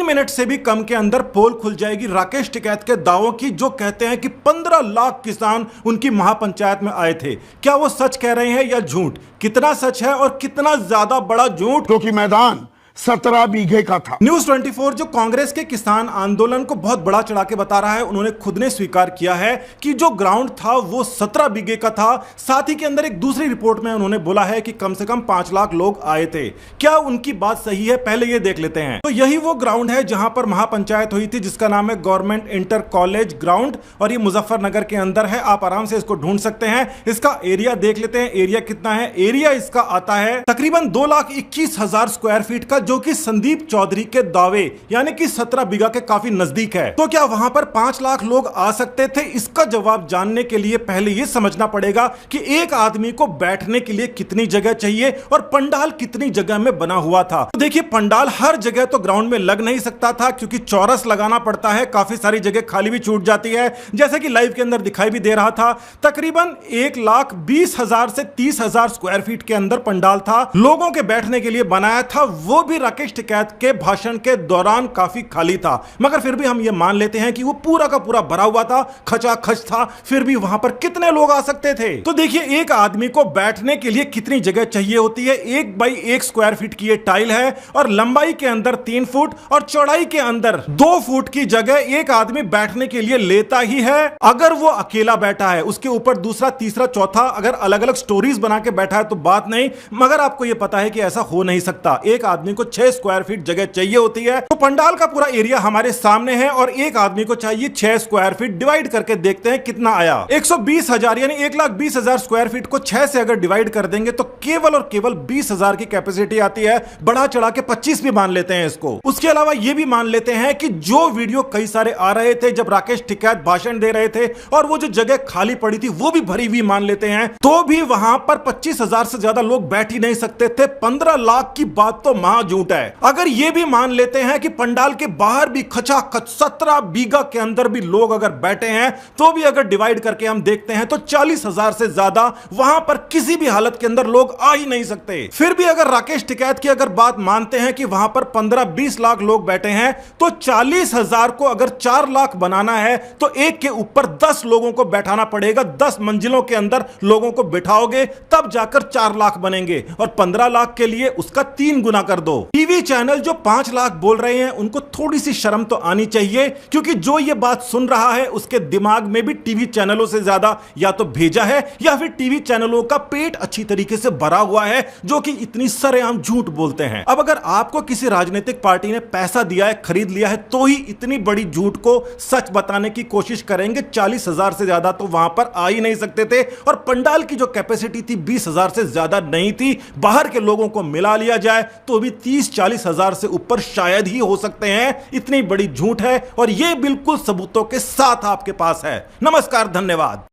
Minute से भी कम के अंदर पोल खुल जाएगी राकेश टिकैत के दावों की, जो कहते हैं कि 15 लाख किसान उनकी महापंचायत में आए थे। क्या वो सच कह रहे हैं या झूठ? कितना सच है और कितना ज्यादा बड़ा झूठ? क्योंकि मैदान 17 बीघे का था। न्यूज 24 जो कांग्रेस के किसान आंदोलन को बहुत बड़ा चढ़ा के बता रहा है, उन्होंने खुद ने स्वीकार किया है कि जो ग्राउंड था वो 17 बीघे का था। साथ ही के अंदर एक दूसरी रिपोर्ट में उन्होंने बोला है कि कम से कम 5 लाख लोग आए थे। क्या उनकी बात सही है? पहले ये देख लेते हैं। तो यही वो ग्राउंड है जहां पर महापंचायत हुई थी, जिसका नाम है गवर्नमेंट इंटर कॉलेज ग्राउंड, और ये मुजफ्फरनगर के अंदर है। आप आराम से इसको ढूंढ सकते हैं। इसका एरिया देख लेते हैं, एरिया कितना है। एरिया इसका आता है तकरीबन 2,21,000 स्क्वायर फीट का, जो कि संदीप चौधरी के दावे यानी कि 17 बीघा के काफी नजदीक है। तो क्या वहां पर 5 लाख लोग आ सकते थे? इसका जवाब जानने के लिए पहले यह समझना पड़ेगा कि एक आदमी को बैठने के लिए कितनी जगह चाहिए और पंडाल कितनी जगह में बना हुआ था। तो देखिए, पंडाल हर जगह तो ग्राउंड में लग नहीं सकता था, क्योंकि चौरस लगाना पड़ता है। काफी सारी जगह खाली भी छूट जाती है, जैसे कि लाइव के अंदर दिखाई भी दे रहा था। तकरीबन 1,20,000 से 30,000 स्क्वायर फीट के अंदर पंडाल था, लोगों के बैठने के लिए बनाया था। वो भी राकेश टिकैत के भाषण के दौरान काफी खाली था, मगर फिर भी हम ये मान लेते हैं कि वो पूरा का पूरा भरा हुआ था, खचाखच था। फिर भी वहां पर कितने लोग आ सकते थे? तो देखिए, एक आदमी को बैठने के लिए कितनी जगह चाहिए होती है। 1 बाई 1 स्क्वायर फीट की ये टाइल है, और लंबाई के अंदर 3 फुट और चौड़ाई के अंदर 2 फुट की जगह एक आदमी बैठने के लिए लेता ही है। अगर वो अकेला बैठा है, उसके ऊपर दूसरा, तीसरा, चौथा अगर अलग अलग स्टोरीज बना के बैठा है तो बात नहीं, मगर आपको यह पता है कि ऐसा हो नहीं सकता। एक आदमी को 6 स्क्वायर फीट जगह चाहिए होती है। तो पंडाल का पूरा एरिया हमारे सामने है, और एक आदमी को चाहिए 6 स्क्वायर फीट। डिवाइड करके देखते हैं कितना आया। 120,000 यानी 1,20,000 स्क्वायर फीट को 6 से अगर डिवाइड कर देंगे तो केवल और केवल 20,000 की कैपेसिटी आती है। बढ़ा चढ़ा के 25 भी मान लेते हैं इसको। उसके अलावा यह भी मान लेते हैं कि जो वीडियो कई सारे आ रहे थे जब राकेश टिकैत भाषण दे रहे थे, और वो जो जगह खाली पड़ी थी वो भी भरी हुई मान लेते हैं, तो भी वहां पर 25,000 से ज्यादा लोग बैठ ही नहीं सकते थे। 15 लाख की बात तो महाझूठ है। अगर ये भी मान लेते हैं कि पंडाल के बाहर भी खचाखच 17 बीघा के अंदर भी लोग अगर बैठे हैं, तो भी अगर डिवाइड करके हम देखते हैं तो 40,000 से ज्यादा वहां पर किसी भी हालत के अंदर लोग आ ही नहीं सकते। फिर भी अगर राकेश टिकैत की अगर बात मानते हैं कि वहां पर 15-20 लाख लोग बैठे हैं, तो 40,000 को अगर 4 लाख बनाना है तो एक के ऊपर 10 लोगों को बैठाना पड़ेगा। 10 मंजिलों के अंदर लोगों को बिठाओगे तब जाकर 4 लाख बनेंगे, और 15 लाख के लिए उसका 3 गुना कर दो। टीवी चैनल जो 5 लाख बोल रहे हैं, उनको थोड़ी सी शर्म तो आनी चाहिए, क्योंकि जो ये बात सुन रहा है उसके दिमाग में भी टीवी चैनलों से ज्यादा या तो भेजा है, या फिर टीवी चैनलों का पेट अच्छी तरीके से भरा हुआ है, जो कि इतनी सरेआम झूठ बोलते हैं। अब अगर आपको किसी राजनीतिक पार्टी ने पैसा दिया है, खरीद लिया है, तो ही इतनी बड़ी झूठ को सच बताने की कोशिश करेंगे। 40,000 से ज्यादा तो वहां पर आ ही नहीं सकते थे, और पंडाल की जो कैपेसिटी थी 20,000 से ज्यादा नहीं थी। बाहर के लोगों को मिला लिया जाए तो भी 30-40,000 से ऊपर शायद ही हो सकते हैं। इतनी बड़ी झूठ है, और यह बिल्कुल सबूतों के साथ आपके पास है। नमस्कार, धन्यवाद।